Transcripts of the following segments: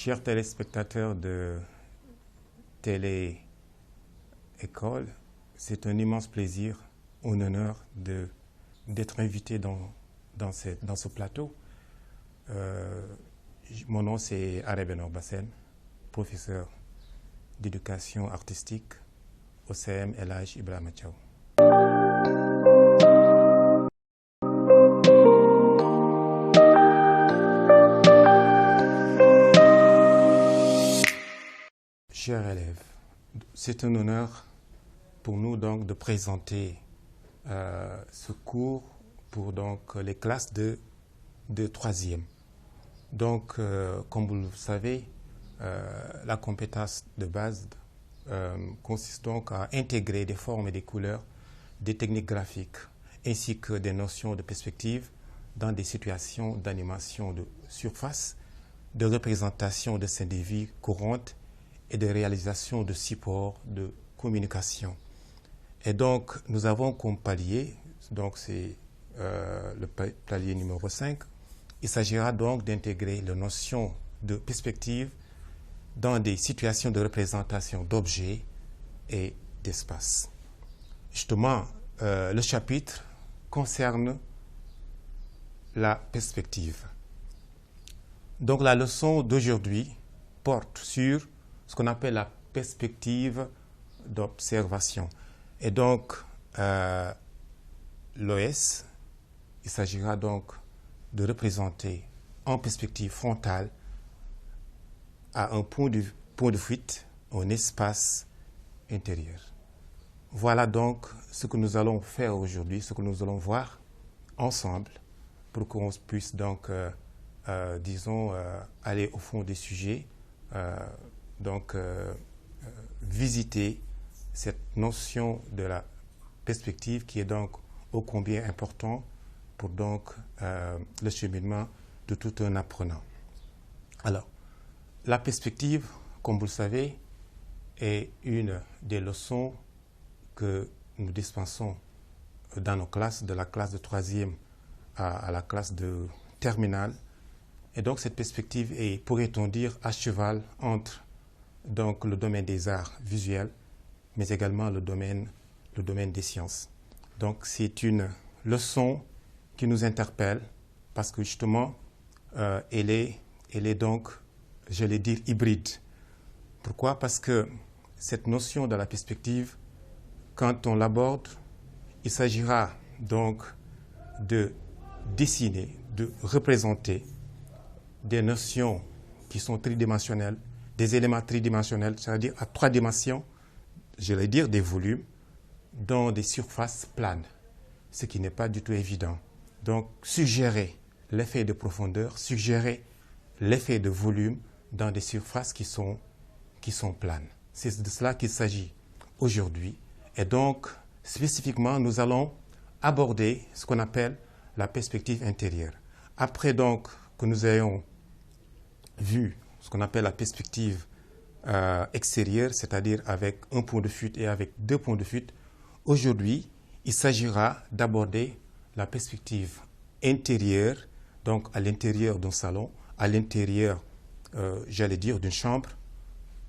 Chers téléspectateurs de Télé École, c'est un immense plaisir, un honneur d'être invité dans ce plateau. Mon nom c'est Arebe Norbassène, professeur d'éducation artistique au CM El Hadj Ibrahima Thiaw. Chers élèves, c'est un honneur pour nous donc de présenter ce cours pour donc les classes de 3e. Donc, comme vous le savez, la compétence de base consiste donc à intégrer des formes et des couleurs, des techniques graphiques, ainsi que des notions de perspective dans des situations d'animation de surface, de représentation de scènes de vie courantes et de réalisation de supports de communication. Et donc, nous avons comme palier, donc c'est le palier numéro 5, il s'agira donc d'intégrer la notion de perspective dans des situations de représentation d'objets et d'espace. Justement, le chapitre concerne la perspective. Donc, la leçon d'aujourd'hui porte sur ce qu'on appelle la perspective d'observation. Et donc, l'OS, il s'agira donc de représenter en perspective frontale à un point de fuite, un espace intérieur. Voilà donc ce que nous allons faire aujourd'hui, ce que nous allons voir ensemble pour qu'on puisse donc, disons, aller au fond des sujets, visiter cette notion de la perspective qui est donc ô combien important pour donc le cheminement de tout un apprenant. Alors, la perspective, comme vous le savez, est une des leçons que nous dispensons dans nos classes, de la classe de 3e à la classe de terminale. Et donc cette perspective est, pourrait-on dire, à cheval entre donc, le domaine des arts visuels, mais également le domaine des sciences. Donc c'est une leçon qui nous interpelle parce que justement, elle est donc, je vais dire, hybride. Pourquoi? Parce que cette notion de la perspective, quand on l'aborde, il s'agira donc de dessiner, de représenter des notions qui sont tridimensionnelles, des éléments tridimensionnels, c'est-à-dire à 3 dimensions, je vais dire des volumes, dans des surfaces planes, ce qui n'est pas du tout évident. Donc, suggérer l'effet de profondeur, suggérer l'effet de volume dans des surfaces qui sont planes. C'est de cela qu'il s'agit aujourd'hui. Et donc, spécifiquement, nous allons aborder ce qu'on appelle la perspective intérieure. Après donc que nous ayons vu ce qu'on appelle la perspective extérieure, c'est-à-dire avec un point de fuite et avec 2 points de fuite, aujourd'hui, il s'agira d'aborder la perspective intérieure, donc à l'intérieur d'un salon, à l'intérieur, j'allais dire, d'une chambre,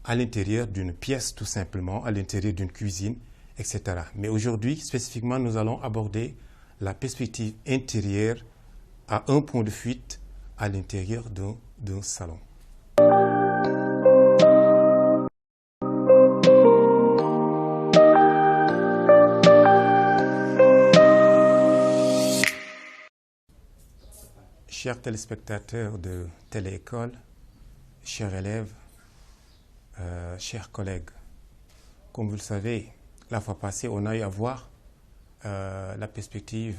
à l'intérieur d'une pièce tout simplement, à l'intérieur d'une cuisine, etc. Mais aujourd'hui, spécifiquement, nous allons aborder la perspective intérieure à un point de fuite à l'intérieur d'un salon. Chers téléspectateurs de Télé École, chers élèves, chers collègues, comme vous le savez, la fois passée, on a eu à voir la perspective,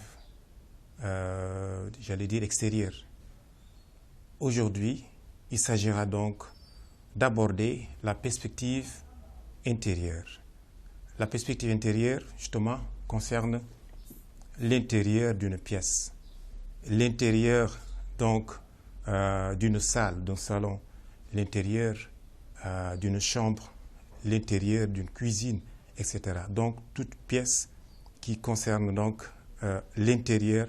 j'allais dire, extérieure. Aujourd'hui, il s'agira donc d'aborder la perspective intérieure. La perspective intérieure, justement, concerne l'intérieur d'une pièce, l'intérieur donc d'une salle, d'un salon, l'intérieur d'une chambre, l'intérieur d'une cuisine, etc. Donc, toute pièce qui concerne donc l'intérieur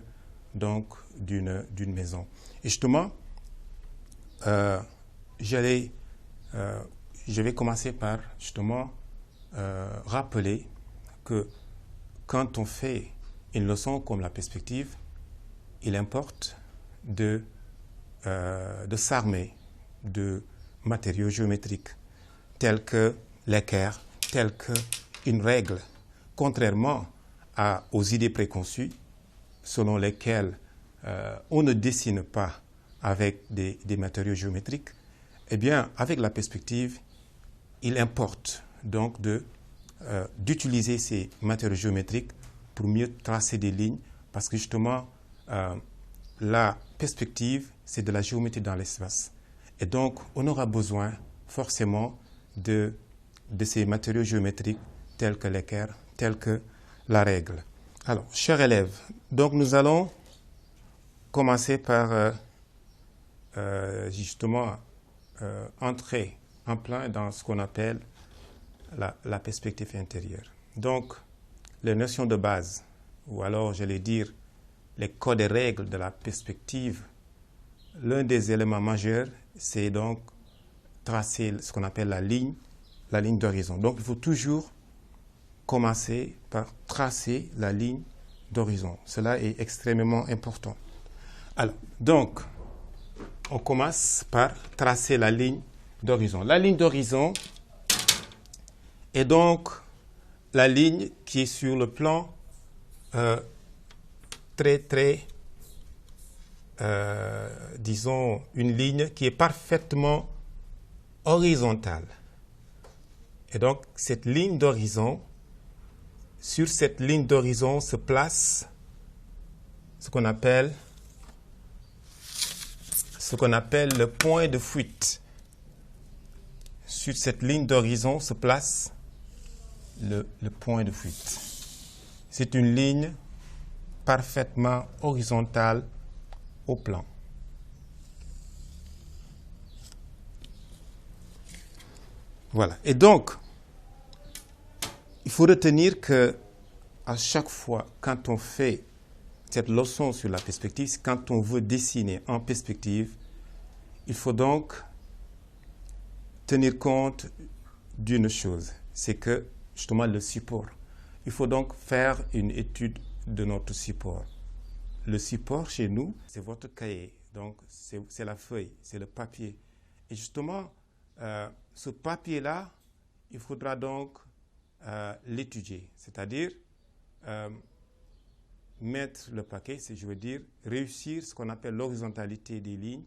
donc d'une maison. Et justement, je vais commencer par justement rappeler que quand on fait une leçon comme la perspective, il importe de s'armer de matériaux géométriques tels que l'équerre, tels qu'une règle, contrairement aux idées préconçues selon lesquelles on ne dessine pas avec des matériaux géométriques. Eh bien, avec la perspective, il importe donc d'utiliser ces matériaux géométriques pour mieux tracer des lignes, parce que justement, la perspective, c'est de la géométrie dans l'espace. Et donc, on aura besoin forcément de ces matériaux géométriques tels que l'équerre, tels que la règle. Alors, chers élèves, donc nous allons commencer par justement entrer en plein dans ce qu'on appelle la perspective intérieure. Donc, les notions de base, ou alors, j'allais dire, les codes et règles de la perspective, l'un des éléments majeurs, c'est donc tracer ce qu'on appelle la ligne d'horizon. Donc, il faut toujours commencer par tracer la ligne d'horizon. Cela est extrêmement important. Alors, donc, on commence par tracer la ligne d'horizon. La ligne d'horizon est donc la ligne qui est sur le plan disons, une ligne qui est parfaitement horizontale. Et donc, cette ligne d'horizon, sur cette ligne d'horizon se place ce qu'on appelle le point de fuite. Sur cette ligne d'horizon se place le point de fuite. C'est une ligne parfaitement horizontale au plan. Voilà. Et donc, il faut retenir que à chaque fois, quand on fait cette leçon sur la perspective, quand on veut dessiner en perspective, il faut donc tenir compte d'une chose, c'est que justement le support. Il faut donc faire une étude de notre support. Le support chez nous, c'est votre cahier, donc c'est la feuille, c'est le papier. Et justement, ce papier-là, il faudra donc l'étudier, c'est-à-dire mettre le paquet, je veux dire réussir ce qu'on appelle l'horizontalité des lignes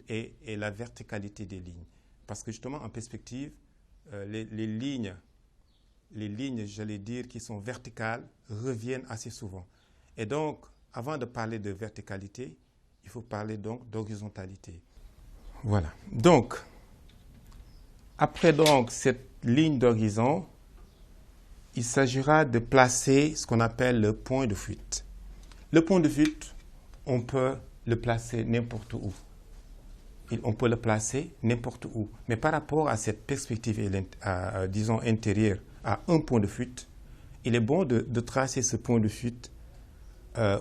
et la verticalité des lignes. Parce que justement, en perspective, les lignes, j'allais dire, qui sont verticales, reviennent assez souvent. Et donc, avant de parler de verticalité, il faut parler donc d'horizontalité. Voilà. Donc, après donc cette ligne d'horizon, il s'agira de placer ce qu'on appelle le point de fuite. Le point de fuite, on peut le placer n'importe où. On peut le placer n'importe où. Mais par rapport à cette perspective, disons, intérieure, à un point de fuite, il est bon de tracer ce point de fuite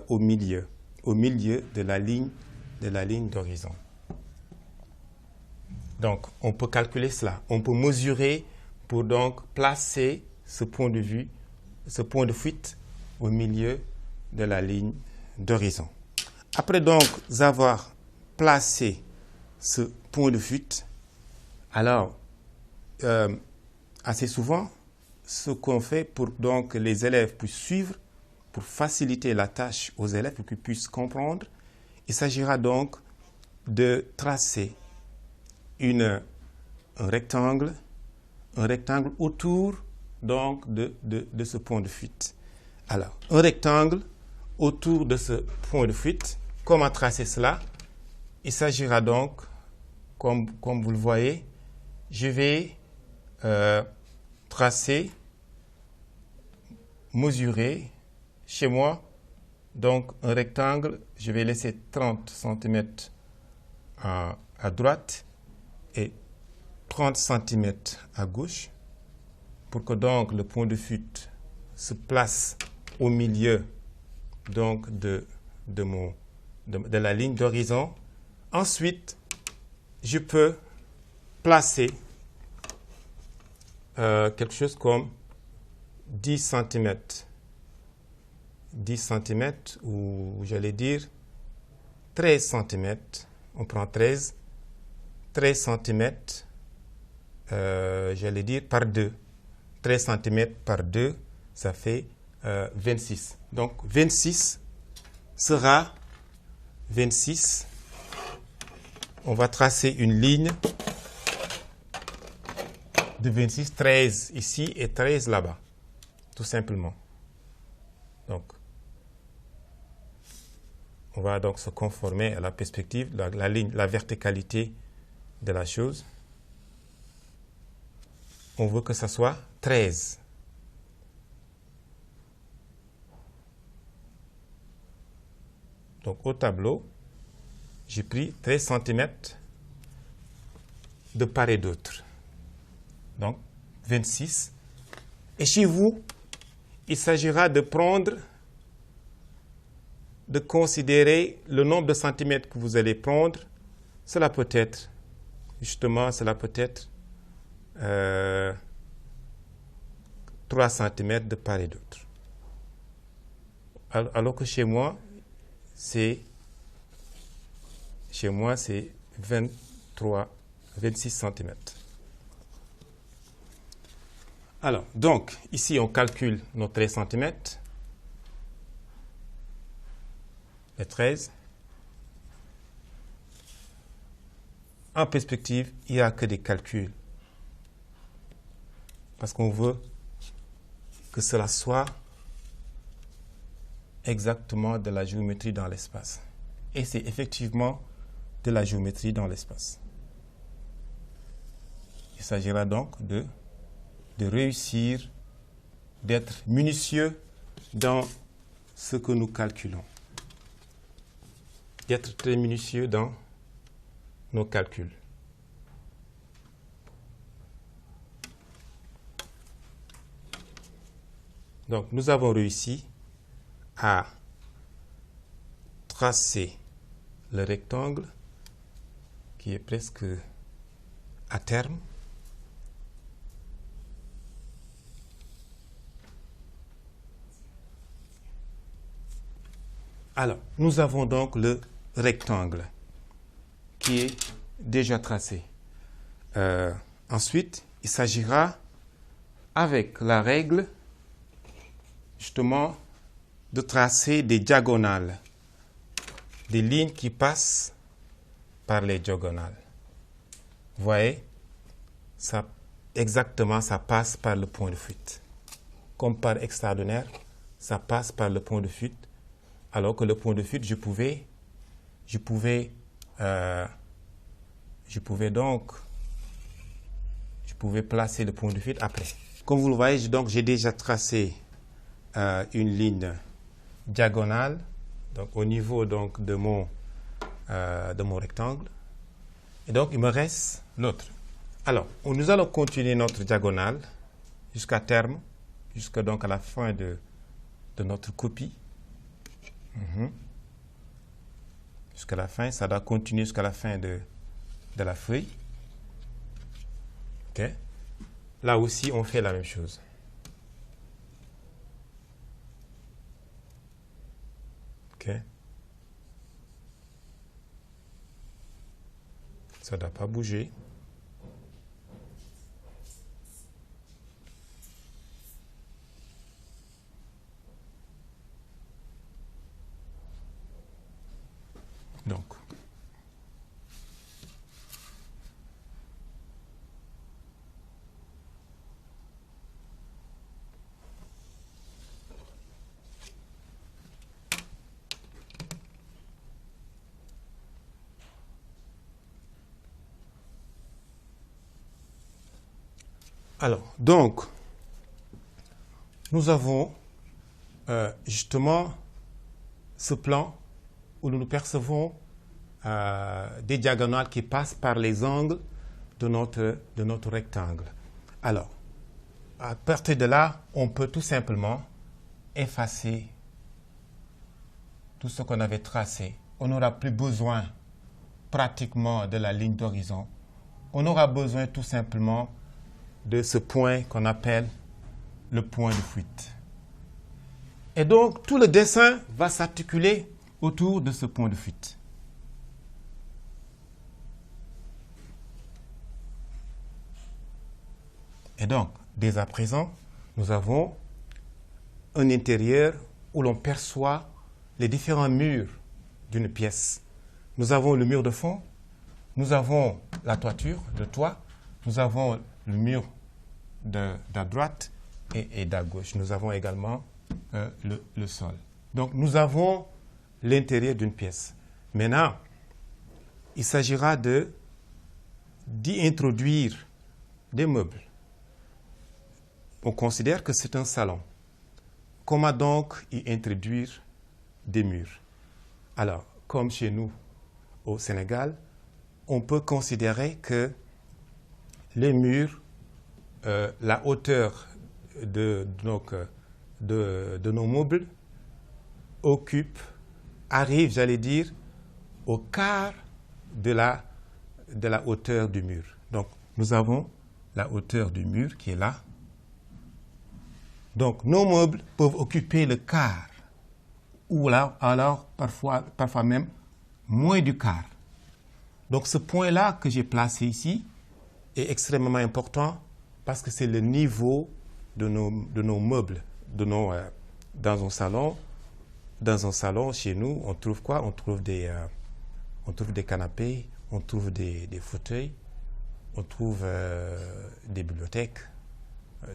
au milieu de la ligne d'horizon. Donc, on peut calculer cela. On peut mesurer pour donc placer ce point de fuite au milieu de la ligne d'horizon. Après donc avoir placé ce point de fuite, alors assez souvent, ce qu'on fait pour donc que les élèves puissent suivre, pour faciliter la tâche aux élèves pour qu'ils puissent comprendre, il s'agira donc de tracer un rectangle autour donc de ce point de fuite. Alors, un rectangle autour de ce point de fuite, comment tracer cela? Il s'agira donc, comme vous le voyez, je vais tracer, mesurer chez moi, donc un rectangle, je vais laisser 30 cm à droite et 30 cm à gauche pour que donc le point de fuite se place au milieu donc de la ligne d'horizon. Ensuite, je peux placer quelque chose comme 10 cm. 10 cm, ou j'allais dire 13 cm. On prend 13 cm, j'allais dire par 2. 13 cm par 2, ça fait 26. Donc 26 sera 26. On va tracer une ligne de 26, 13 ici et 13 là-bas, tout simplement. Donc, on va donc se conformer à la perspective, la ligne, la verticalité de la chose. On veut que ça soit 13. Donc, au tableau, j'ai pris 13 cm de part et d'autre. Donc, 26. Et chez vous, il s'agira de considérer le nombre de centimètres que vous allez prendre. Cela peut être, justement, 3 cm de part et d'autre. Alors que chez moi, c'est 26 cm. Alors, donc, ici, on calcule nos 13 cm. Les 13. En perspective, il n'y a que des calculs. Parce qu'on veut que cela soit exactement de la géométrie dans l'espace. Et c'est effectivement de la géométrie dans l'espace. Il s'agira donc de réussir, d'être minutieux dans ce que nous calculons. D'être très minutieux dans nos calculs. Donc, nous avons réussi à tracer le rectangle qui est presque à terme. Alors, nous avons donc le rectangle qui est déjà tracé. Ensuite, il s'agira, avec la règle, justement, de tracer des diagonales, des lignes qui passent par les diagonales. Vous voyez, ça passe par le point de fuite. Comme par extraordinaire, ça passe par le point de fuite. Alors que le point de fuite, je pouvais placer le point de fuite après. Comme vous le voyez, donc j'ai déjà tracé une ligne diagonale, donc au niveau donc de mon rectangle. Et donc il me reste l'autre. Alors, nous allons continuer notre diagonale jusqu'à terme, jusqu'à donc à la fin de notre copie. Jusqu'à la fin, ça doit continuer jusqu'à la fin de la feuille. OK. Là aussi, on fait la même chose. OK. Ça ne doit pas bouger. Donc, nous avons justement ce plan où nous percevons des diagonales qui passent par les angles de notre rectangle. Alors, à partir de là, on peut tout simplement effacer tout ce qu'on avait tracé. On n'aura plus besoin pratiquement de la ligne d'horizon on aura besoin tout simplement de ce point qu'on appelle le point de fuite. Et donc, tout le dessin va s'articuler autour de ce point de fuite. Et donc, dès à présent, nous avons un intérieur où l'on perçoit les différents murs d'une pièce. Nous avons le mur de fond, nous avons la toiture, le toit, nous avons le mur d'à droite et d'à gauche. Nous avons également le sol. Donc, nous avons l'intérieur d'une pièce. Maintenant, il s'agira d'y introduire des meubles. On considère que c'est un salon. Comment donc y introduire des murs? Alors, comme chez nous au Sénégal, on peut considérer que les murs, la hauteur de nos meubles arrive, j'allais dire, au quart de la hauteur du mur. Donc, nous avons la hauteur du mur qui est là. Donc, nos meubles peuvent occuper le quart, ou là, alors parfois même moins du quart. Donc, ce point-là que j'ai placé ici est extrêmement important parce que c'est le niveau de nos meubles. Dans un salon, chez nous, on trouve quoi? On trouve des canapés, on trouve des fauteuils, on trouve des bibliothèques,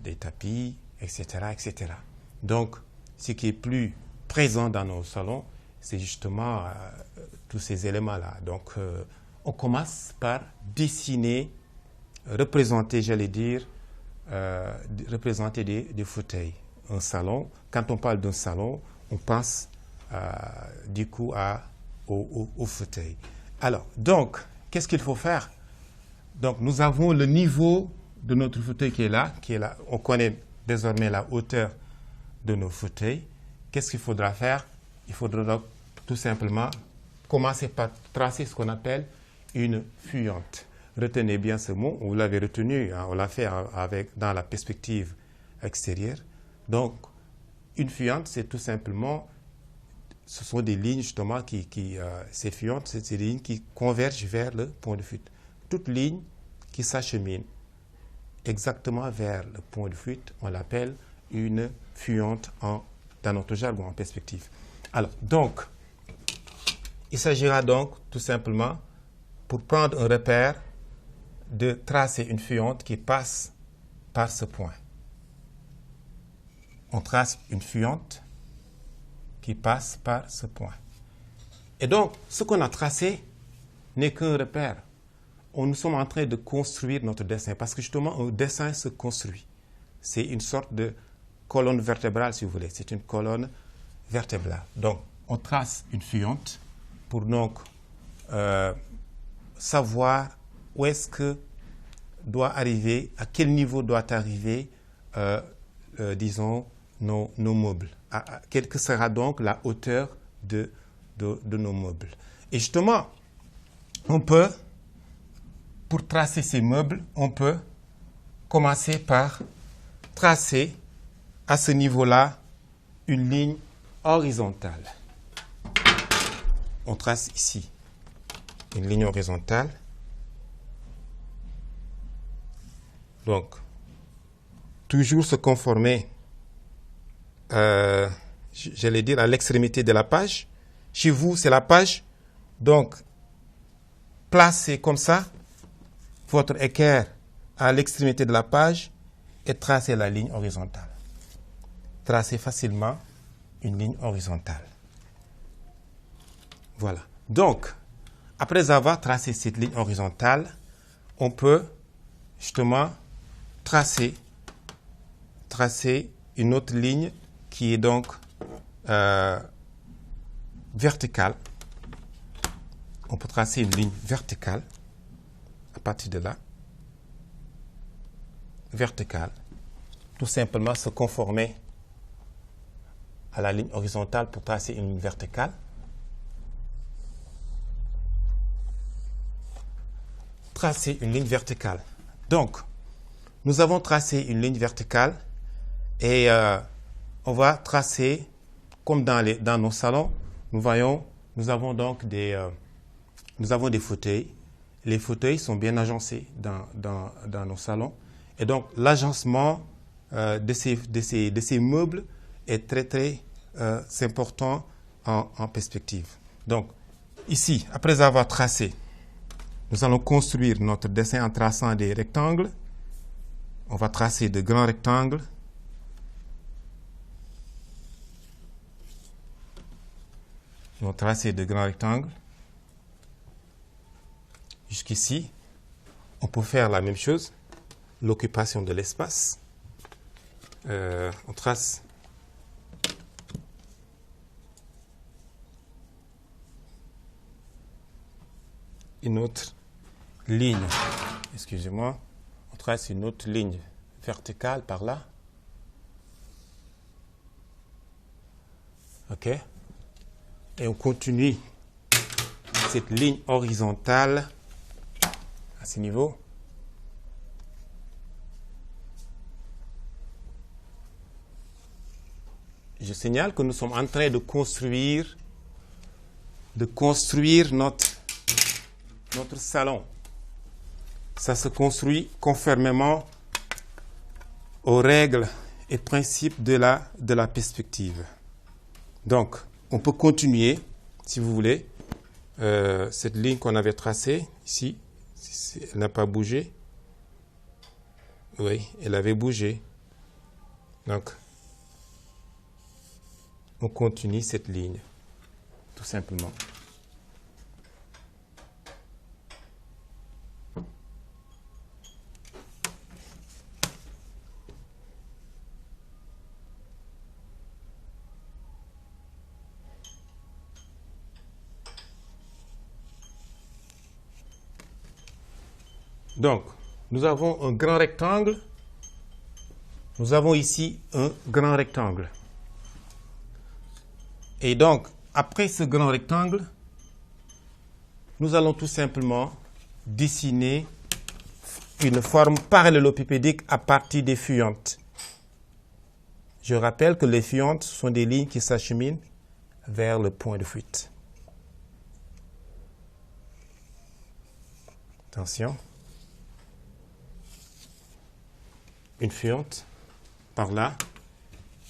des tapis, etc., etc. Donc, ce qui est plus présent dans nos salons, c'est justement tous ces éléments-là. Donc, on commence par dessiner, représenter, j'allais dire, représenter des fauteuils. Un salon, quand on parle d'un salon, on pense du coup au fauteuil. Alors, donc, qu'est-ce qu'il faut faire? Donc, nous avons le niveau de notre fauteuil qui est là. On connaît désormais la hauteur de nos fauteuils. Qu'est-ce qu'il faudra faire? Il faudra donc tout simplement commencer par tracer ce qu'on appelle une fuyante. Retenez bien ce mot, vous l'avez retenu, hein, on l'a fait dans la perspective extérieure. Donc, une fuyante, c'est tout simplement, ce sont des lignes justement ces fuyantes, c'est des lignes qui convergent vers le point de fuite. Toute ligne qui s'achemine exactement vers le point de fuite, on l'appelle une fuyante dans notre jargon en perspective. Alors, donc, il s'agira donc tout simplement, pour prendre un repère, de tracer une fuyante qui passe par ce point. On trace une fuyante qui passe par ce point. Et donc, ce qu'on a tracé n'est qu'un repère. Nous sommes en train de construire notre dessin, parce que justement, un dessin se construit. C'est une sorte de colonne vertébrale, si vous voulez. C'est une colonne vertébrale. Donc, on trace une fuyante pour donc savoir où est-ce que doit arriver, à quel niveau doit arriver, disons, nos meubles. Quelle que sera donc la hauteur de nos meubles. Et justement, pour tracer ces meubles, on peut commencer par tracer à ce niveau-là une ligne horizontale. On trace ici une ligne horizontale. Donc, toujours se conformer, j'allais dire, à l'extrémité de la page. Chez vous, c'est la page. Donc, placez comme ça votre équerre à l'extrémité de la page et tracez la ligne horizontale. Tracez facilement une ligne horizontale. Voilà. Donc, après avoir tracé cette ligne horizontale, on peut justement tracer une autre ligne qui est donc verticale. On peut tracer une ligne verticale à partir de là. Verticale. Tout simplement se conformer à la ligne horizontale pour tracer une ligne verticale. tracer une ligne verticale. Donc, nous avons tracé une ligne verticale et on va tracer, comme dans nos salons, nous avons donc des fauteuils. Les fauteuils sont bien agencés dans nos salons. Et donc, l'agencement de ces meubles est très important en perspective. Donc, ici, après avoir tracé, nous allons construire notre dessin en traçant des rectangles. On va tracer de grands rectangles. Nous allons tracer de grands rectangles. Jusqu'ici, on peut faire la même chose. L'occupation de l'espace. On trace une autre ligne. Excusez-moi. On trace une autre ligne verticale par là. OK? Et on continue cette ligne horizontale à ce niveau. Je signale que nous sommes en train de construire notre salon. Ça se construit conformément aux règles et principes de la perspective. Donc, on peut continuer, si vous voulez, cette ligne qu'on avait tracée ici. Elle n'a pas bougé. Oui, elle avait bougé. Donc, on continue cette ligne, tout simplement. Donc, nous avons un grand rectangle. Nous avons ici un grand rectangle. Et donc, après ce grand rectangle, nous allons tout simplement dessiner une forme parallélopipédique à partir des fuyantes. Je rappelle que les fuyantes sont des lignes qui s'acheminent vers le point de fuite. Attention. Une fuyante par là,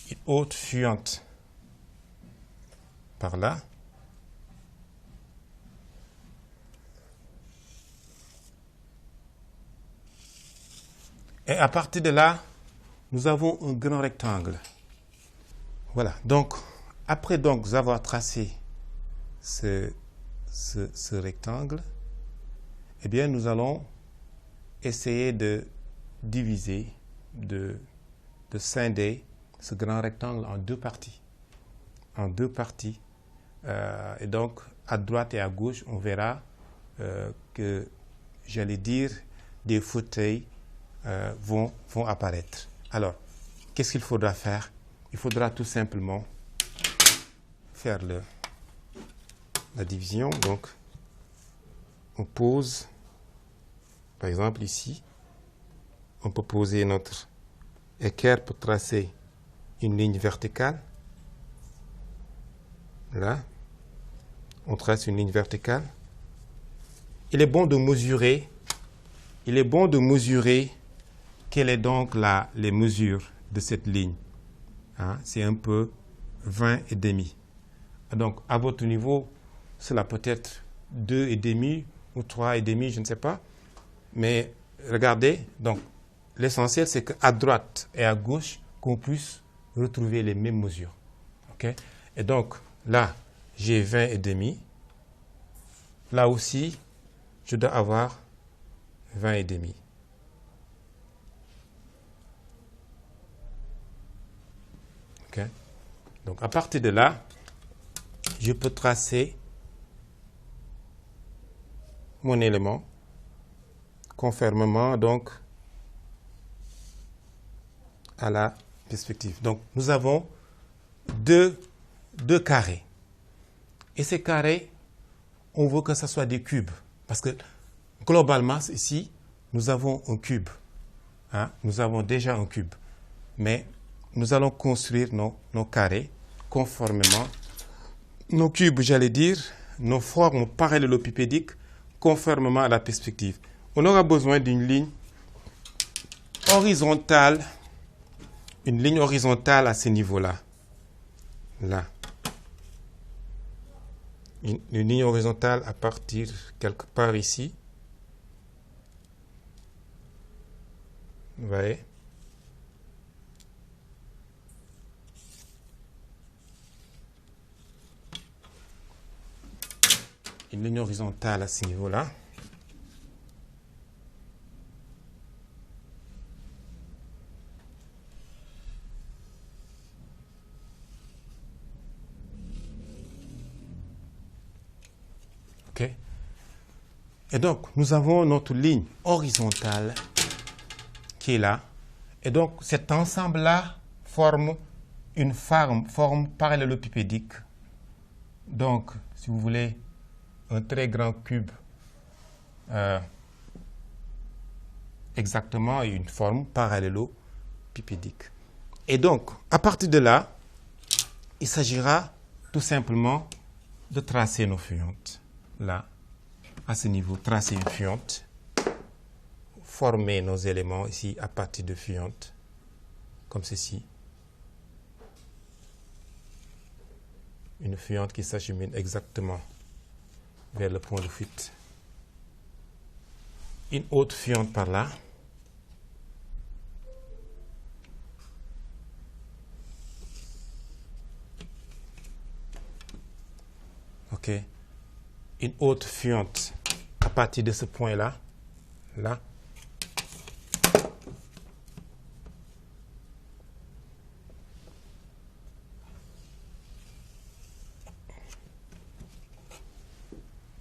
une autre fuyante par là. Et à partir de là, nous avons un grand rectangle. Voilà. Donc, après donc avoir tracé ce rectangle, eh bien, nous allons essayer de diviser, de scinder ce grand rectangle en deux parties. Et donc, à droite et à gauche, on verra que, j'allais dire, des fauteuils vont apparaître. Alors, qu'est-ce qu'il faudra faire? Il faudra tout simplement faire la division. Donc, on pose, par exemple ici, on peut poser notre équerre pour tracer une ligne verticale. Là, on trace une ligne verticale. Il est bon de mesurer quelles est donc les mesures de cette ligne. Hein? C'est un peu 20,5. Donc, à votre niveau, cela peut être 2,5 ou 3,5, je ne sais pas. Mais regardez, donc, l'essentiel, c'est qu'à droite et à gauche, qu'on puisse retrouver les mêmes mesures. Okay? Et donc, là, j'ai 20,5. Là aussi, je dois avoir 20,5. Okay? Donc, à partir de là, je peux tracer mon élément conformément donc à la perspective. Donc, nous avons deux carrés. Et ces carrés, on veut que ce soit des cubes. Parce que globalement, ici, nous avons un cube. Hein? Nous avons déjà un cube. Mais nous allons construire nos carrés conformément, nos cubes, j'allais dire, nos formes parallélopipédiques conformément à la perspective. On aura besoin d'une ligne horizontale, à ce niveau-là. Là. Une ligne horizontale à partir quelque part ici. Vous voyez? Une ligne horizontale à ce niveau-là. OK? Et donc, nous avons notre ligne horizontale qui est là. Et donc, cet ensemble-là forme une forme parallélopipédique. Donc, si vous voulez, un très grand cube, exactement une forme parallélopipédique. Et donc, à partir de là, il s'agira tout simplement de tracer nos fuyentes. Là, à ce niveau, tracer une fuyente, former nos éléments ici à partir de fuyentes, comme ceci. Une fuyente qui s'achemine exactement vers le point de fuite. Une autre fuyente par là. OK. Une autre fuyente à partir de ce point-là. Là.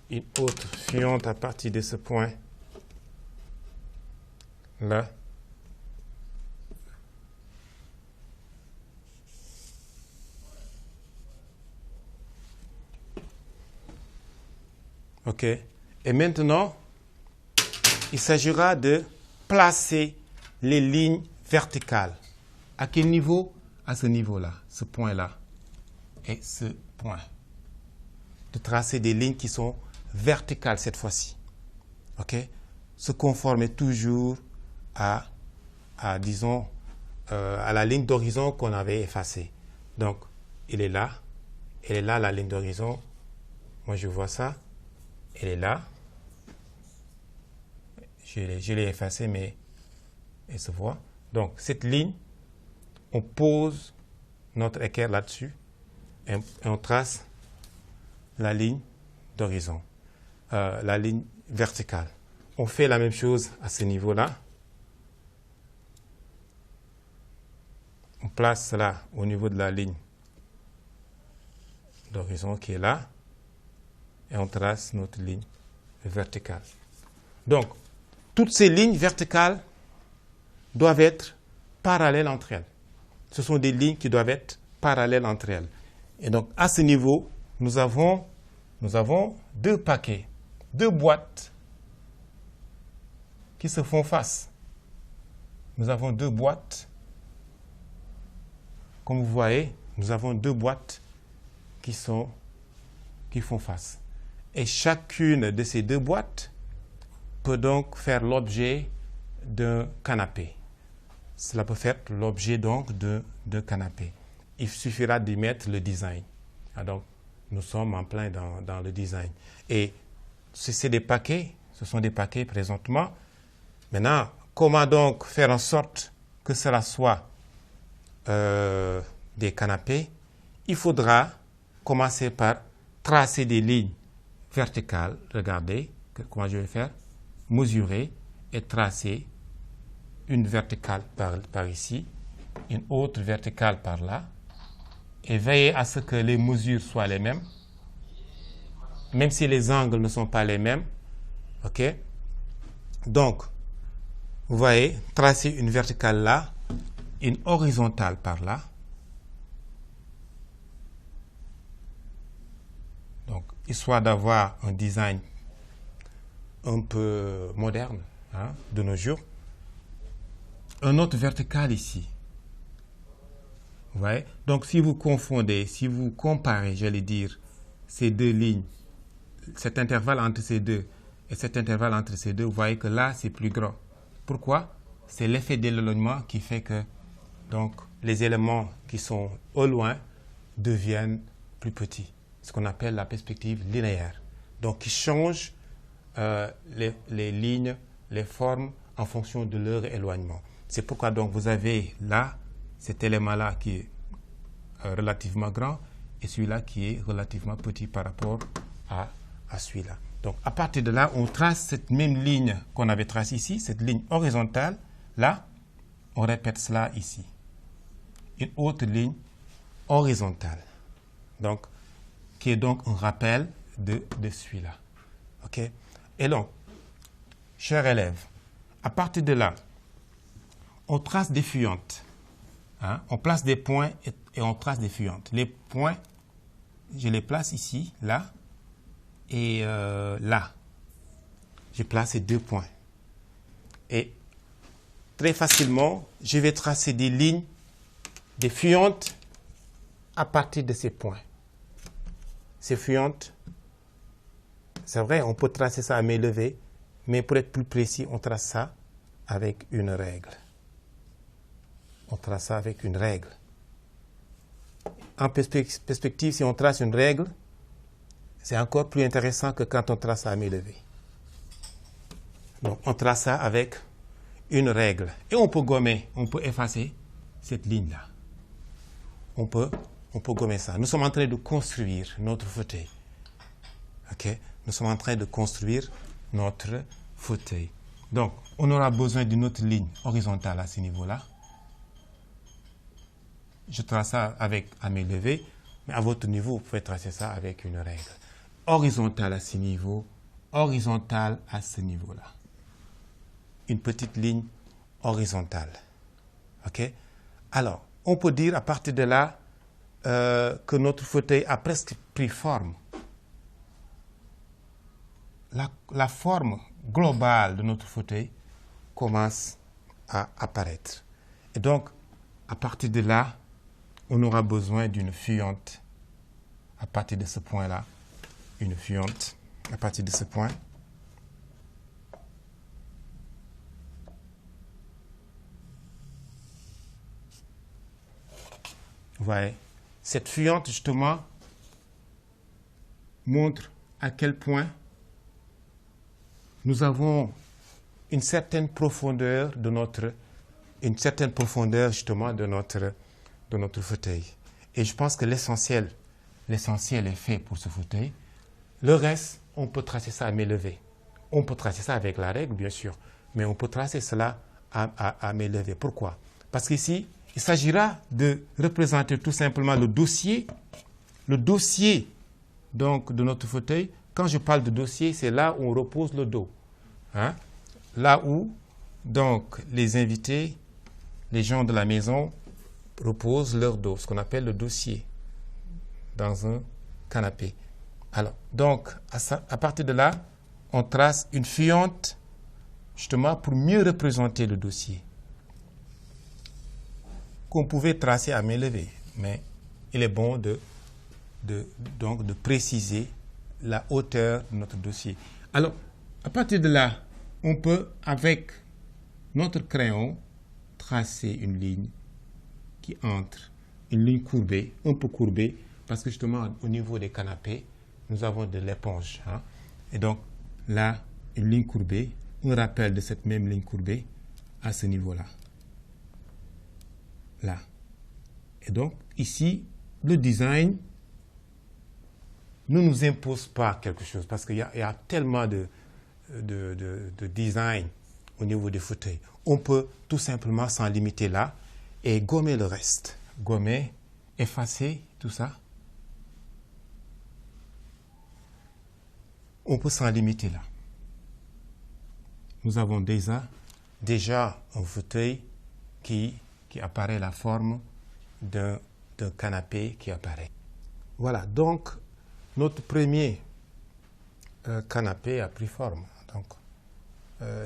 Une autre fuyente à partir de ce point là. OK. Et maintenant, il s'agira de placer les lignes verticales. À quel niveau? À ce niveau-là, ce point-là et ce point. De tracer des lignes qui sont verticale cette fois-ci. OK? Se conformer toujours à disons, à la ligne d'horizon qu'on avait effacée. Donc, elle est là, la ligne d'horizon. Moi, je vois ça. Elle est là. Je l'ai effacée, mais elle se voit. Donc, cette ligne, on pose notre équerre là-dessus et on trace la ligne d'horizon. La ligne verticale. On fait la même chose à ce niveau-là. On place cela au niveau de la ligne d'horizon qui est là et on trace notre ligne verticale. Donc, toutes ces lignes verticales doivent être parallèles entre elles. Ce sont des lignes qui doivent être parallèles entre elles. Et donc, à ce niveau, nous avons deux paquets, deux boîtes qui se font face. Nous avons deux boîtes. Comme vous voyez, nous avons deux boîtes qui font face. Et chacune de ces deux boîtes peut donc faire l'objet d'un canapé. Cela peut faire l'objet donc d'un canapé. Il suffira d'y mettre le design. Donc, nous sommes en plein dans le design. Et c'est des paquets, ce sont des paquets présentement. Maintenant, comment donc faire en sorte que cela soit des canapés? Il faudra commencer par tracer des lignes verticales. Regardez comment je vais faire. Mesurer et tracer une verticale par ici, une autre verticale par là. Et veillez à ce que les mesures soient les mêmes, même si les angles ne sont pas les mêmes. OK? Donc, vous voyez, tracer une verticale là, une horizontale par là. Donc, histoire d'avoir un design un peu moderne, hein, de nos jours. Un autre vertical ici. Vous voyez? Donc, si vous confondez, si vous comparez, j'allais dire, ces deux lignes, cet intervalle entre ces deux et cet intervalle entre ces deux, vous voyez que là, c'est plus grand. Pourquoi? C'est l'effet d'éloignement qui fait que donc, les éléments qui sont au loin deviennent plus petits. Ce qu'on appelle la perspective linéaire. Donc, qui change les lignes, les formes en fonction de leur éloignement. C'est pourquoi donc vous avez là cet élément-là qui est relativement grand et celui-là qui est relativement petit par rapport à celui-là. Donc, à partir de là, on trace cette même ligne qu'on avait tracée ici, cette ligne horizontale. Là, on répète cela ici. Une autre ligne horizontale. Donc, qui est donc un rappel de celui-là. OK? Et donc, chers élèves, à partir de là, on trace des fuyantes. Hein? On place des points et on trace des fuyantes. Les points, je les place ici, là, et là. Je place ces deux points. Et très facilement, je vais tracer des lignes, des fuyantes à partir de ces points. Ces fuyantes, c'est vrai, on peut tracer ça à main levée, mais pour être plus précis, on trace ça avec une règle. On trace ça avec une règle. En perspective, si on trace une règle, c'est encore plus intéressant que quand on trace ça à main levée. Donc, on trace ça avec une règle. Et on peut gommer, on peut effacer cette ligne-là. On peut gommer ça. Nous sommes en train de construire notre fauteuil. OK? Nous sommes en train de construire notre fauteuil. Donc, on aura besoin d'une autre ligne horizontale à ce niveau-là. Je trace ça avec à main levée, mais à votre niveau, vous pouvez tracer ça avec une règle. Horizontale à ce niveau, horizontale à ce niveau-là. Une petite ligne horizontale. OK? Alors, on peut dire à partir de là que notre fauteuil a presque pris forme. La forme globale de notre fauteuil commence à apparaître. Et donc, à partir de là, on aura besoin d'une fuyante. À partir de ce point-là, une fuyante. À partir de ce point. Vous voyez, cette fuyante, justement, montre à quel point nous avons une certaine profondeur justement de notre fauteuil. Et je pense que l'essentiel est fait pour ce fauteuil. Le reste, on peut tracer ça à main levée. On peut tracer ça avec la règle, bien sûr, mais on peut tracer cela à main levée. Pourquoi? Parce qu'ici, il s'agira de représenter tout simplement le dossier donc, de notre fauteuil. Quand je parle de dossier, c'est là où on repose le dos. Hein? Là où, donc, les invités, les gens de la maison, reposent leur dos, ce qu'on appelle le dossier, dans un canapé. Alors, donc, à partir de là, on trace une fuyante, justement, pour mieux représenter le dossier, qu'on pouvait tracer à main levée. Mais il est bon donc de préciser la hauteur de notre dossier. Alors, à partir de là, on peut, avec notre crayon, tracer une ligne qui entre, une ligne courbée, un peu courbée, parce que justement, au niveau des canapés, nous avons de l'éponge. Hein? Et donc, là, une ligne courbée, un rappel de cette même ligne courbée à ce niveau-là. Là. Et donc, ici, le design ne nous impose pas quelque chose, parce qu'il y a tellement de design au niveau des fauteuils. On peut tout simplement s'en limiter là et gommer le reste. Gommer, effacer, tout ça. On peut s'en limiter là. Nous avons déjà un fauteuil qui apparaît la forme d'un canapé qui apparaît. Voilà, donc notre premier canapé a pris forme. Donc,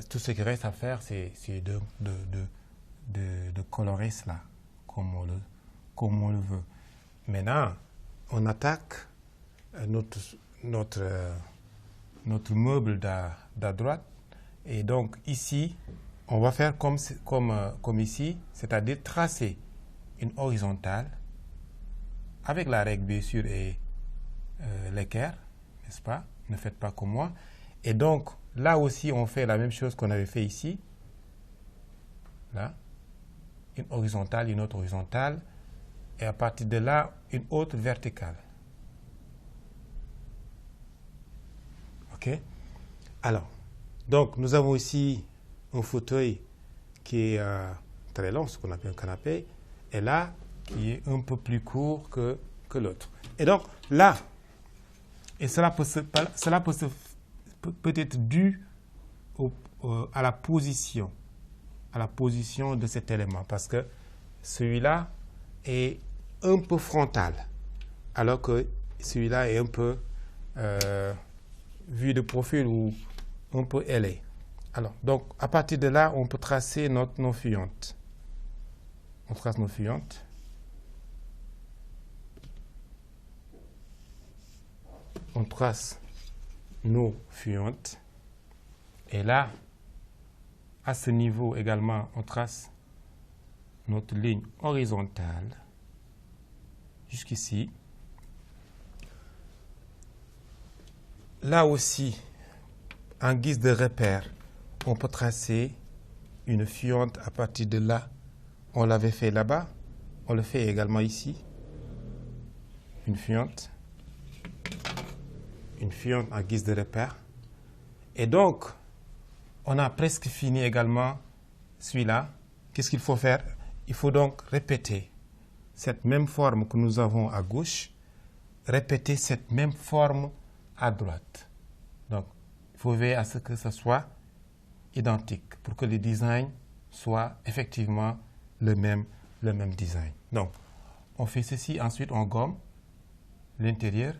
tout ce qu'il reste à faire, c'est de colorer cela comme on le veut. Maintenant, on attaque notre meuble d'à droite. Et donc, ici, on va faire comme ici, c'est-à-dire tracer une horizontale avec la règle, bien sûr, et l'équerre, n'est-ce pas? Ne faites pas comme moi. Et donc, là aussi, on fait la même chose qu'on avait fait ici. Là, une horizontale, une autre horizontale. Et à partir de là, une autre verticale. OK? Alors, donc, nous avons ici un fauteuil qui est très long, ce qu'on appelle un canapé, et là, qui est un peu plus court que l'autre. Et donc, là, et cela peut être dû à la position de cet élément, parce que celui-là est un peu frontal, alors que celui-là est un peu vu de profil ou un peu ailé. Alors, donc, à partir de là, on peut tracer nos fuyantes. On trace nos fuyantes. On trace nos fuyantes. Et là, à ce niveau également, on trace notre ligne horizontale jusqu'ici. Là aussi, en guise de repère, on peut tracer une fuyante à partir de là. On l'avait fait là-bas, on le fait également ici. Une fuyante en guise de repère. Et donc, on a presque fini également celui-là. Qu'est-ce qu'il faut faire? Il faut donc répéter cette même forme que nous avons à gauche, répéter cette même forme à droite. Donc, il faut veiller à ce que ce soit identique pour que le design soit effectivement le même design. Donc, on fait ceci, ensuite on gomme l'intérieur.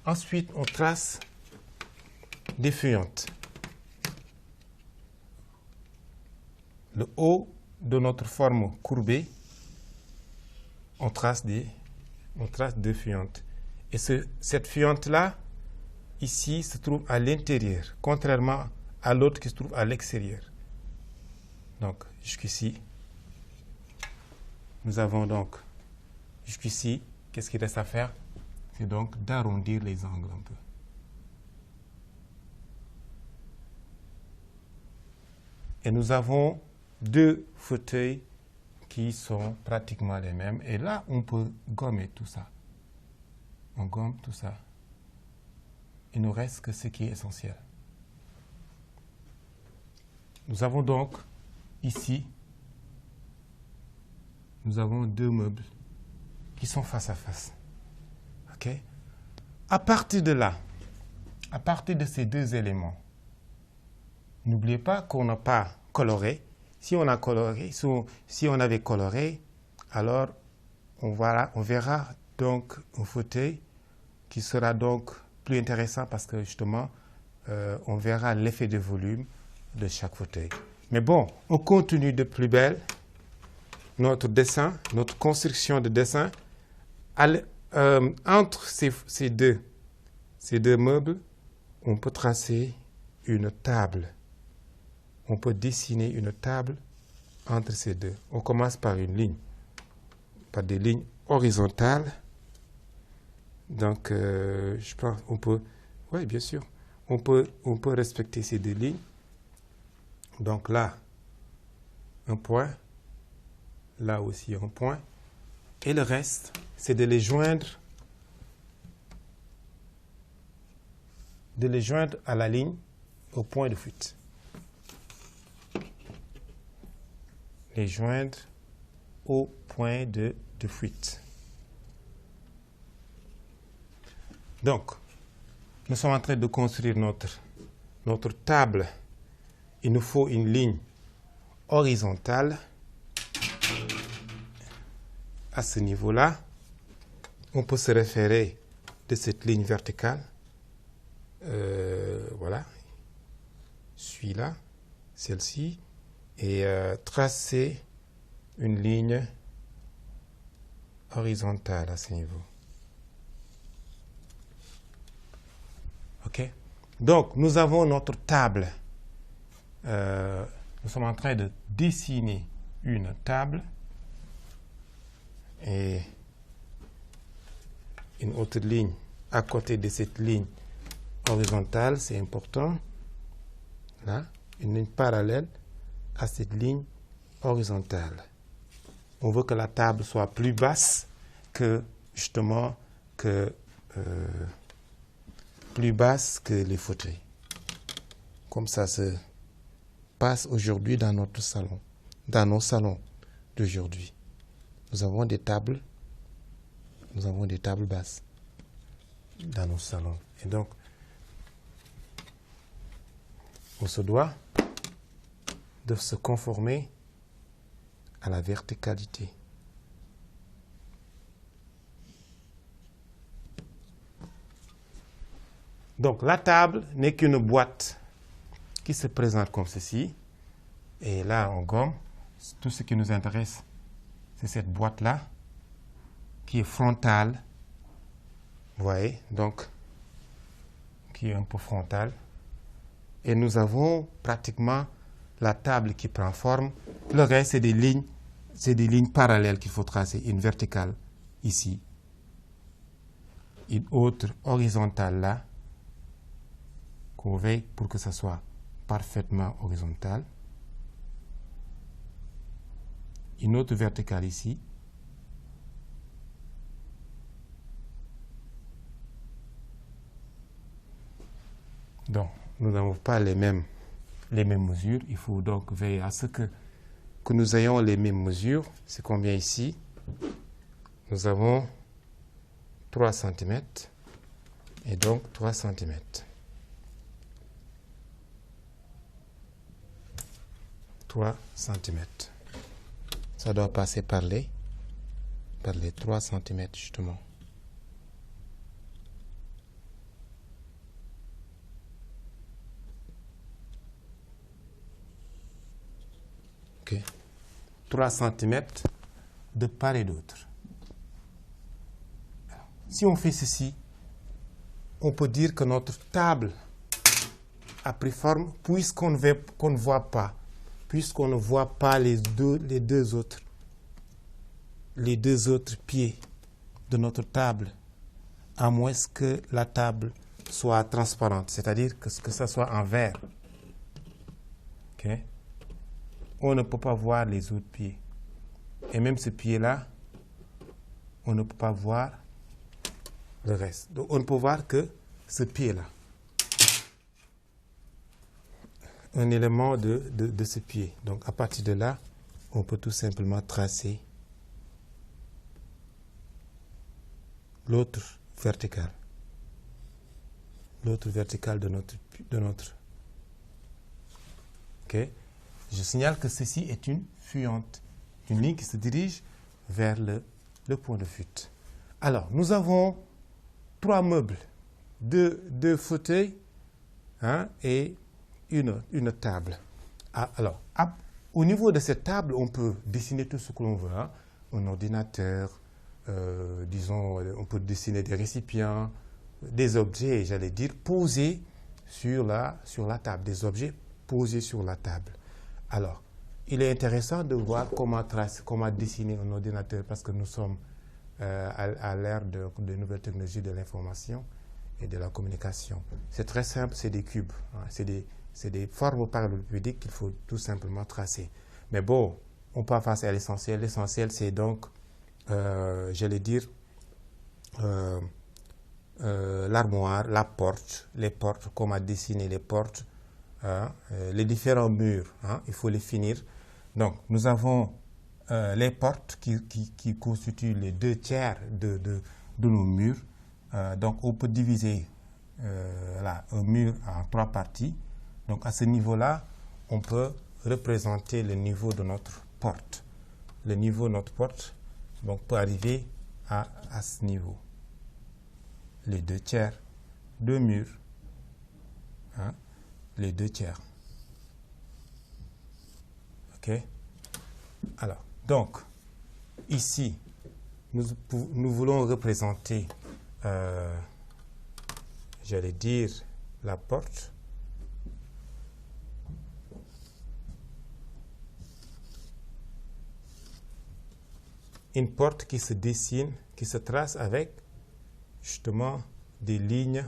Ensuite, on trace des fuyantes. Le haut de notre forme courbée, on trace deux fuyantes. Et cette fuyante-là, ici, se trouve à l'intérieur, contrairement à l'autre qui se trouve à l'extérieur. Donc, jusqu'ici, nous avons donc, jusqu'ici, qu'est-ce qu'il reste à faire? C'est donc d'arrondir les angles un peu. Et nous avons deux fauteuils qui sont pratiquement les mêmes. Et là, on peut gommer tout ça. On gomme tout ça. Il ne reste que ce qui est essentiel. Nous avons donc ici, nous avons deux meubles qui sont face à face. OK? À partir de là, à partir de ces deux éléments, n'oubliez pas qu'on n'a pas coloré. Si on a coloré, si on avait coloré, alors on verra donc un fauteuil qui sera donc plus intéressant parce que justement, on verra l'effet de volume de chaque fauteuil. Mais bon, on continue de plus belle notre dessin, notre construction de dessin. Entre ces deux meubles, on peut tracer une table. On peut dessiner une table entre ces deux. On commence par une ligne, par des lignes horizontales. Donc, je pense on peut, oui, bien sûr, on peut respecter ces deux lignes. Donc là, un point, là aussi un point. Et le reste, c'est de les joindre à la ligne au point de fuite. Les joindre au point de fuite. Donc, nous sommes en train de construire notre table. Il nous faut une ligne horizontale à ce niveau-là. On peut se référer de cette ligne verticale. Voilà. suit là, celle-ci, et tracer une ligne horizontale à ce niveau. OK? Donc, nous avons notre table. Nous sommes en train de dessiner une table et une autre ligne à côté de cette ligne horizontale, c'est important. Là, une ligne parallèle à cette ligne horizontale. On veut que la table soit plus basse que, justement, plus basse que les fauteuils. Comme ça se passe aujourd'hui dans notre salon, dans nos salons d'aujourd'hui. Nous avons des tables basses dans nos salons. Et donc, on se doit de se conformer à la verticalité. Donc, la table n'est qu'une boîte qui se présente comme ceci. Et là, on gomme. Tout ce qui nous intéresse, c'est cette boîte-là, qui est frontale. Vous voyez, donc, qui est un peu frontale. Et nous avons pratiquement la table qui prend forme. Le reste, c'est des lignes parallèles qu'il faut tracer. Une verticale ici. Une autre horizontale là. Qu'on veille pour que ça soit parfaitement horizontal. Une autre verticale ici. Donc, nous n'avons pas les mêmes mesures. Il faut donc veiller à ce que nous ayons les mêmes mesures. C'est combien ici? Nous avons 3 cm. Et donc 3 cm. Ça doit passer par les 3 cm justement. OK. 3 cm de part et d'autre. Si on fait ceci, on peut dire que notre table a pris forme puisqu'on ne voit pas. Puisqu'on ne voit pas les deux autres pieds de notre table, à moins que la table soit transparente, c'est-à-dire que ça soit en verre. Okay? On ne peut pas voir les autres pieds. Et même ce pied-là, on ne peut pas voir le reste. Donc, on ne peut voir que ce pied-là. Un élément de ce pied. Donc, à partir de là, on peut tout simplement tracer l'autre verticale. L'autre verticale de notre. OK? Je signale que ceci est une fuyante. Une ligne qui se dirige vers le point de fuite. Alors, nous avons 3 meubles. 2 fauteuils et une table. Alors, au niveau de cette table, on peut dessiner tout ce que l'on veut. Un ordinateur, disons, on peut dessiner des récipients, des objets, j'allais dire, posés sur la table. Des objets posés sur la table. Alors, il est intéressant de voir comment dessiner un ordinateur parce que nous sommes à l'ère de nouvelles technologies de l'information et de la communication. C'est très simple, c'est des cubes. C'est des formes parallélépipédiques qu'il faut tout simplement tracer. Mais bon, on peut passer à l'essentiel. L'essentiel, c'est donc, j'allais dire, l'armoire, la porte, les portes, comment dessiner les portes, les différents murs. Il faut les finir. Donc, nous avons les portes qui constituent les 2 tiers de nos murs. Donc, on peut diviser un mur en 3 parties. Donc, à ce niveau-là, on peut représenter le niveau de notre porte. Le niveau de notre porte donc, peut arriver à ce niveau. Les 2 tiers, 2 murs, les 2 tiers. OK? Alors, donc, ici, nous voulons représenter, j'allais dire, la porte. Une porte qui se dessine, qui se trace avec, justement, des lignes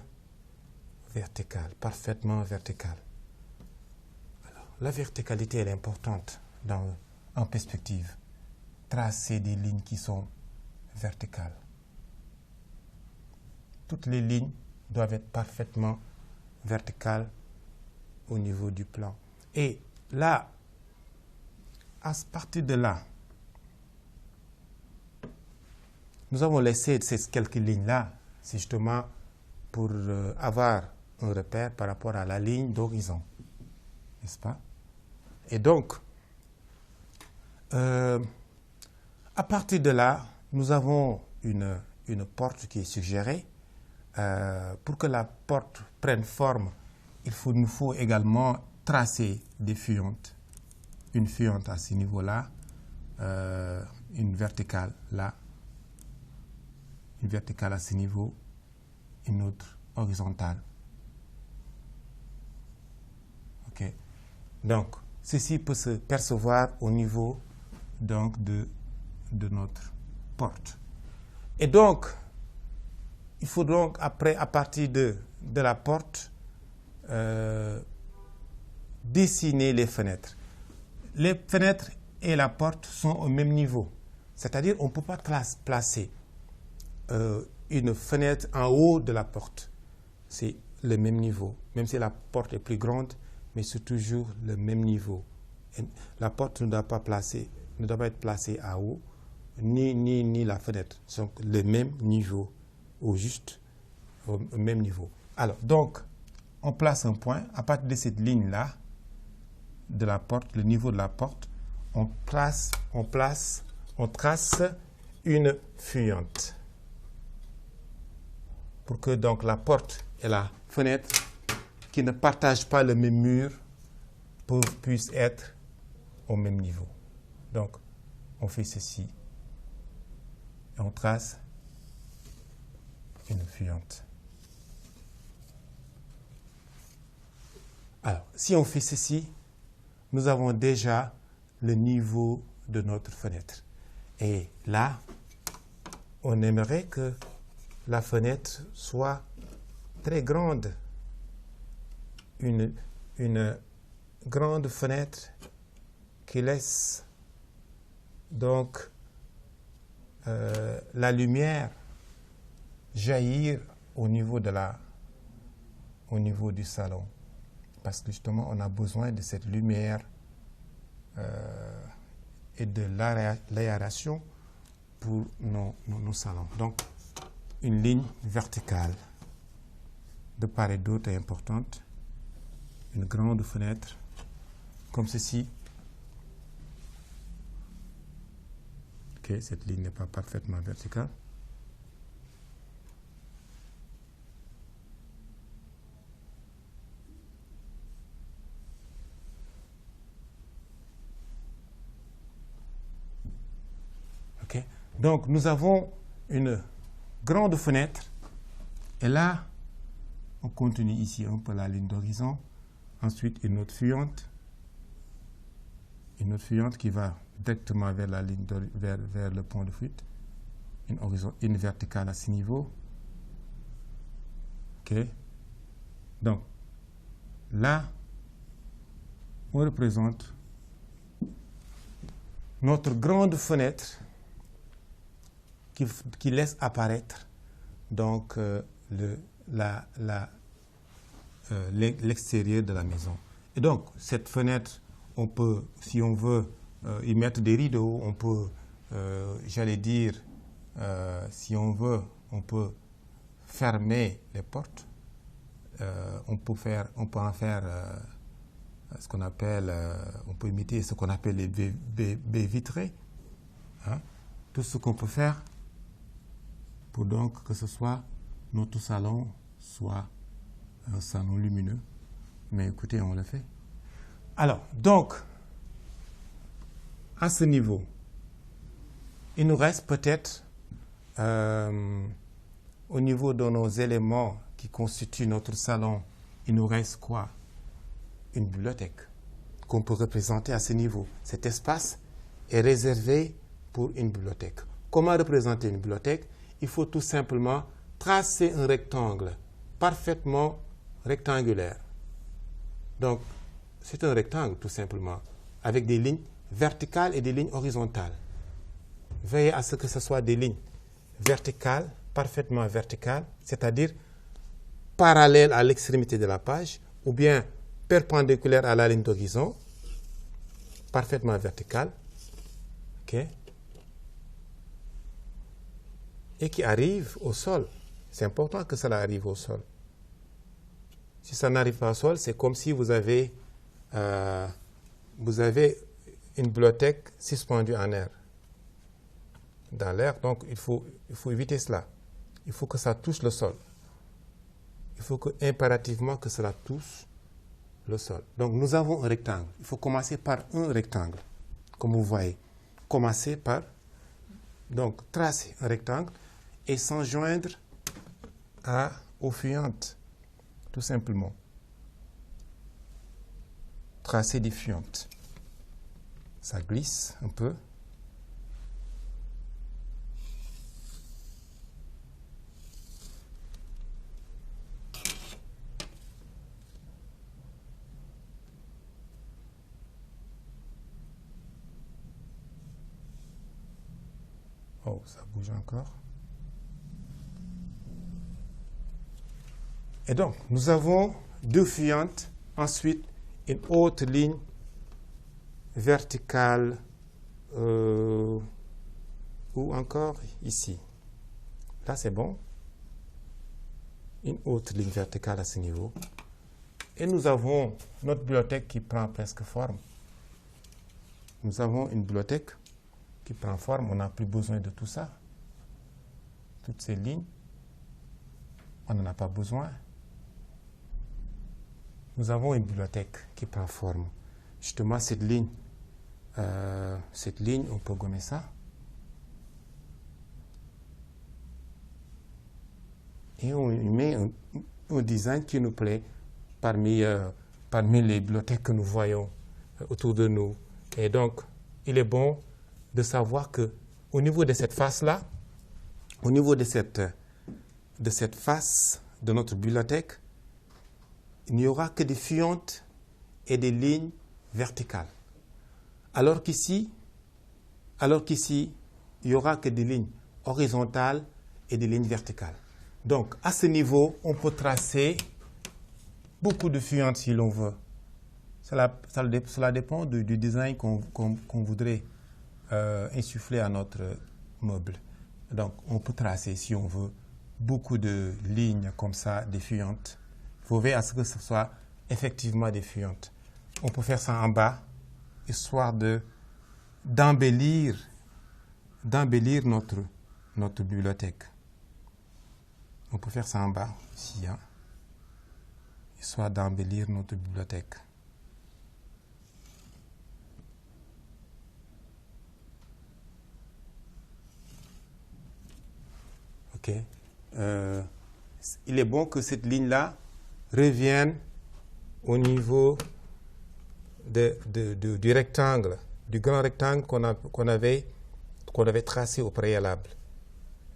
verticales, parfaitement verticales. Alors, la verticalité, elle est importante en perspective. Tracer des lignes qui sont verticales. Toutes les lignes doivent être parfaitement verticales au niveau du plan. Et là, à partir de là, nous avons laissé ces quelques lignes-là, c'est justement pour avoir un repère par rapport à la ligne d'horizon. N'est-ce pas? Et donc, à partir de là, nous avons une porte qui est suggérée. Pour que la porte prenne forme, nous faut également tracer des fuyentes. Une fuyente à ce niveau-là, une verticale là, une verticale à ce niveau, une autre horizontale. OK. Donc, ceci peut se percevoir au niveau donc, de notre porte. Et donc, il faut donc, après, à partir de la porte, dessiner les fenêtres. Les fenêtres et la porte sont au même niveau. C'est-à-dire, on ne peut pas placer une fenêtre en haut de la porte. C'est le même niveau. Même si la porte est plus grande, mais c'est toujours le même niveau. Et la porte ne doit pas être placée à haut, ni la fenêtre. Sont le même niveau, au même niveau. Alors, donc, on place un point. À partir de cette ligne-là, de la porte, le niveau de la porte, on trace une fuyante. Pour que donc la porte et la fenêtre, qui ne partagent pas le même mur, puissent être au même niveau. Donc, on fait ceci. Et on trace une fuyante. Alors, si on fait ceci, nous avons déjà le niveau de notre fenêtre. Et là, on aimerait que la fenêtre soit très grande. Une grande fenêtre qui laisse donc la lumière jaillir au niveau du salon. Parce que justement, on a besoin de cette lumière et de l'aération pour nos salons. Donc, une ligne verticale de part et d'autre est importante. Une grande fenêtre, comme ceci. Ok, cette ligne n'est pas parfaitement verticale. Ok, donc nous avons une grande fenêtre. Et là, on continue ici un peu la ligne d'horizon. Ensuite, une autre fuyante. Une autre fuyante qui va directement vers la ligne vers le point de fuite. Une verticale à ce niveau. OK. Donc, là, on représente notre grande fenêtre qui laisse apparaître donc l'extérieur de la maison. Et donc, cette fenêtre, on peut, si on veut y mettre des rideaux, on peut, j'allais dire, si on veut, on peut fermer les portes. On peut en faire ce qu'on appelle, on peut imiter ce qu'on appelle les baies vitrées. Hein? Tout ce qu'on peut faire pour donc que ce soit notre salon soit un salon lumineux. Mais écoutez, on le fait. Alors, donc, à ce niveau, il nous reste peut-être, au niveau de nos éléments qui constituent notre salon, il nous reste quoi? Une bibliothèque qu'on peut représenter à ce niveau. Cet espace est réservé pour une bibliothèque. Comment représenter une bibliothèque? Il faut tout simplement tracer un rectangle parfaitement rectangulaire. Donc, c'est un rectangle tout simplement, avec des lignes verticales et des lignes horizontales. Veillez à ce que ce soit des lignes verticales, parfaitement verticales, c'est-à-dire parallèles à l'extrémité de la page, ou bien perpendiculaires à la ligne d'horizon, parfaitement verticales, okay, et qui arrivent au sol. C'est important que cela arrive au sol. Si ça n'arrive pas au sol, c'est comme si vous avez une bibliothèque suspendue en air. Dans l'air, donc il faut éviter cela. Il faut que ça touche le sol. Il faut impérativement que cela touche le sol. Donc nous avons un rectangle. Il faut commencer par un rectangle, comme vous voyez. Commencer par, donc, tracer un rectangle et s'en joindre aux fuyantes, tout simplement. Tracer des fuyantes. Ça glisse un peu. Oh, ça bouge encore. Et donc, nous avons deux fuyantes, ensuite une autre ligne verticale, ou encore ici. Là, c'est bon. Une autre ligne verticale à ce niveau. Et nous avons notre bibliothèque qui prend presque forme. Nous avons une bibliothèque qui prend forme, on n'a plus besoin de tout ça. Toutes ces lignes, on n'en a pas besoin. Nous avons une bibliothèque qui prend forme. Justement, cette ligne, on peut gommer ça. Et on met un design qui nous plaît parmi les bibliothèques que nous voyons autour de nous. Et donc, il est bon de savoir que au niveau de cette face-là, au niveau de cette face de notre bibliothèque, il n'y aura que des fuyantes et des lignes verticales. Alors qu'ici, il n'y aura que des lignes horizontales et des lignes verticales. Donc, à ce niveau, on peut tracer beaucoup de fuyantes si l'on veut. Cela dépend du design qu'on voudrait insuffler à notre meuble. Donc, on peut tracer, si on veut, beaucoup de lignes comme ça, des fuyantes. Il faut veiller à ce que ce soit effectivement des fuyantes. On peut faire ça en bas, histoire d'embellir notre bibliothèque. On peut faire ça en bas, ici, hein, histoire d'embellir notre bibliothèque. Ok. Il est bon que cette ligne-là revienne au niveau du rectangle, du grand rectangle qu'on avait tracé au préalable.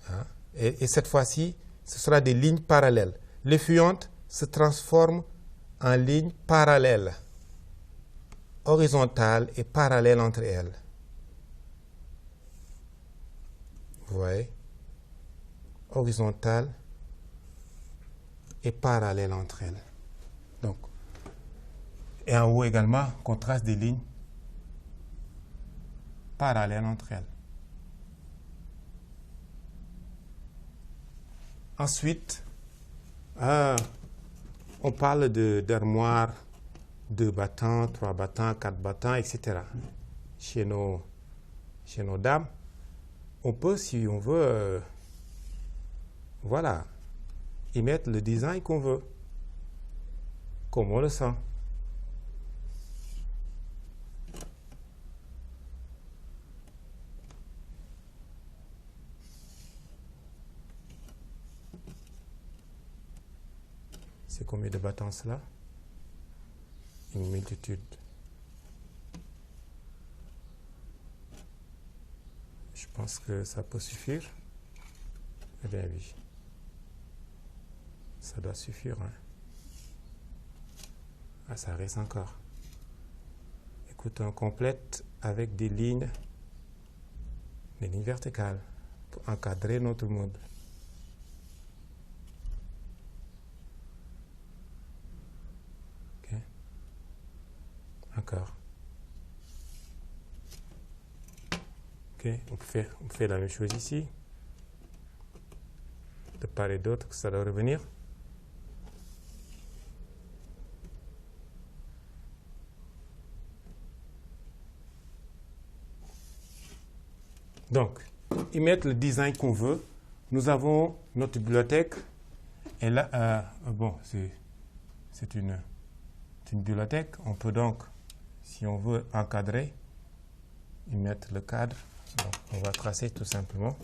Hein? Et cette fois-ci, ce sera des lignes parallèles. Les fuyantes se transforment en lignes parallèles, horizontales et parallèles entre elles. Vous voyez? Horizontales et parallèles entre elles. Donc, et en haut également, qu'on trace des lignes parallèles entre elles. Ensuite, on parle d'armoires 2 battants, 3 battants, 4 battants, etc. Chez nos dames, on peut, si on veut, voilà, y mettre le design qu'on veut, comme on le sent. C'est combien de battants cela? Une multitude. Je pense que ça peut suffire. Eh bien oui. Ça doit suffire. Hein. Ah, ça reste encore. Écoute, on complète avec des lignes verticales pour encadrer notre meuble. Ok. Encore. Ok, on fait la même chose ici. De part et d'autre, ça doit revenir. Donc, y mettre le design qu'on veut. Nous avons notre bibliothèque. Et là, bon, c'est une bibliothèque. On peut donc, si on veut encadrer, y mettre le cadre. Donc, on va tracer tout simplement.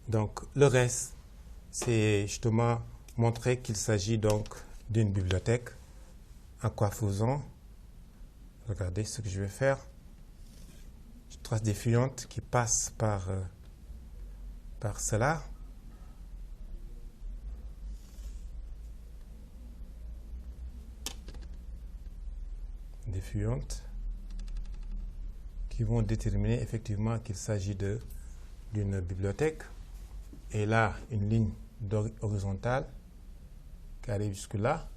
Donc, le reste, c'est justement montrer qu'il s'agit donc d'une bibliothèque. En quoi faisant? Regardez ce que je vais faire. Je trace des fuyentes qui passent par cela. Des fuyentes qui vont déterminer effectivement qu'il s'agit d'une bibliothèque. Et là, une ligne horizontale qui arrive jusque là.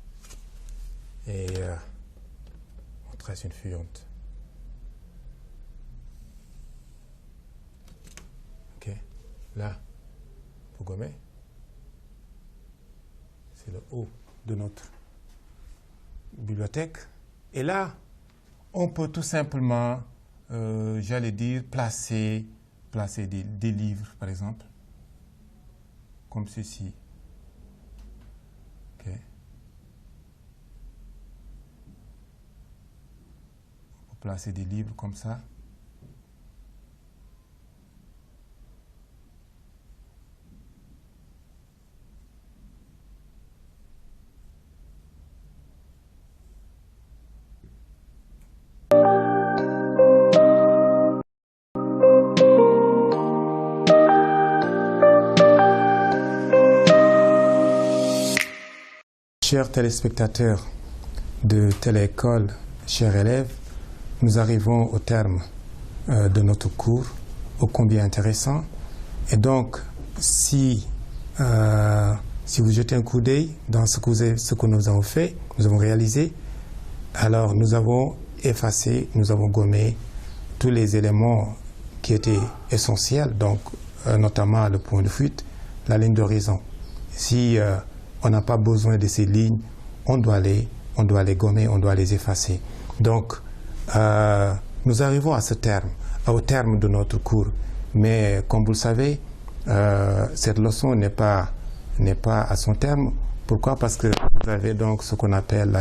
Et on trace une fuyante. Ok. Là, pour gommer, c'est le haut de notre bibliothèque. Et là, on peut tout simplement, j'allais dire, placer des livres, par exemple. Comme ceci. Ok. On peut placer des livres comme ça. Chers téléspectateurs de Téléécole, chers élèves, nous arrivons au terme de notre cours, ô combien intéressant. Et donc, si vous jetez un coup d'œil dans ce que nous avons fait, nous avons réalisé, alors nous avons effacé, nous avons gommé tous les éléments qui étaient essentiels, donc notamment le point de fuite, la ligne d'horizon. Si on n'a pas besoin de ces lignes, on doit les gommer, on doit les effacer. Donc, nous arrivons au terme de notre cours. Mais comme vous le savez, cette leçon n'est pas à son terme. Pourquoi? Parce que vous avez donc ce qu'on appelle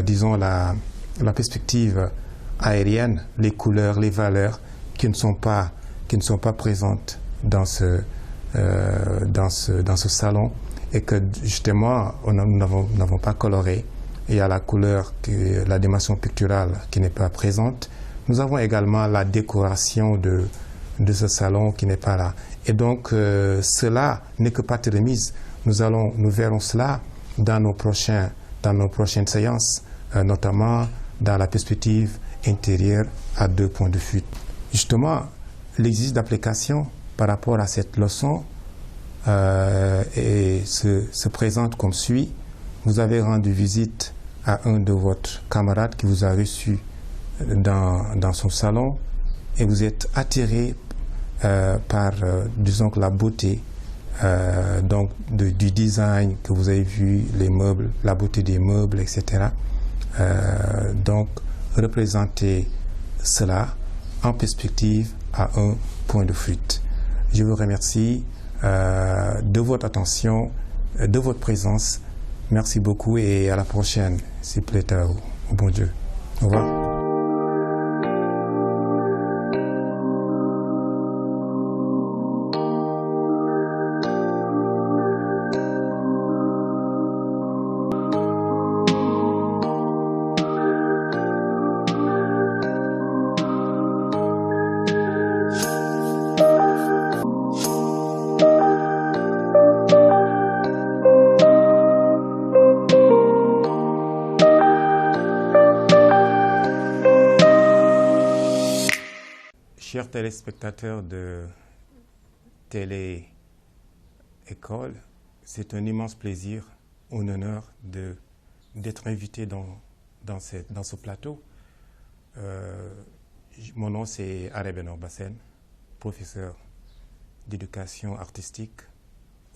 disons la perspective aérienne, les couleurs, les valeurs qui ne sont pas présentes dans ce salon. Et que justement, nous n'avons pas coloré. Il y a la couleur, la dimension picturale qui n'est pas présente. Nous avons également la décoration de ce salon qui n'est pas là. Et donc, cela n'est que partie remise. Nous verrons cela dans nos prochaines séances, notamment dans la perspective intérieure à 2 points de fuite. Justement, l'exercice d'application par rapport à cette leçon et se présente comme suit. Vous avez rendu visite à un de votre camarade qui vous a reçu dans son salon et vous êtes attiré par, disons, la beauté donc du design que vous avez vu, les meubles, la beauté des meubles, etc. Donc, représentez cela en perspective à un point de fuite. Je vous remercie de votre attention, de votre présence. Merci beaucoup et à la prochaine, s'il plaît au bon Dieu. Au revoir. Chers téléspectateurs de Télé École, c'est un immense plaisir, un honneur d'être invité dans ce plateau. Mon nom c'est Arebenor Bassène, professeur d'éducation artistique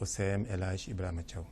au CM El Hadj Ibrahima Thiaw.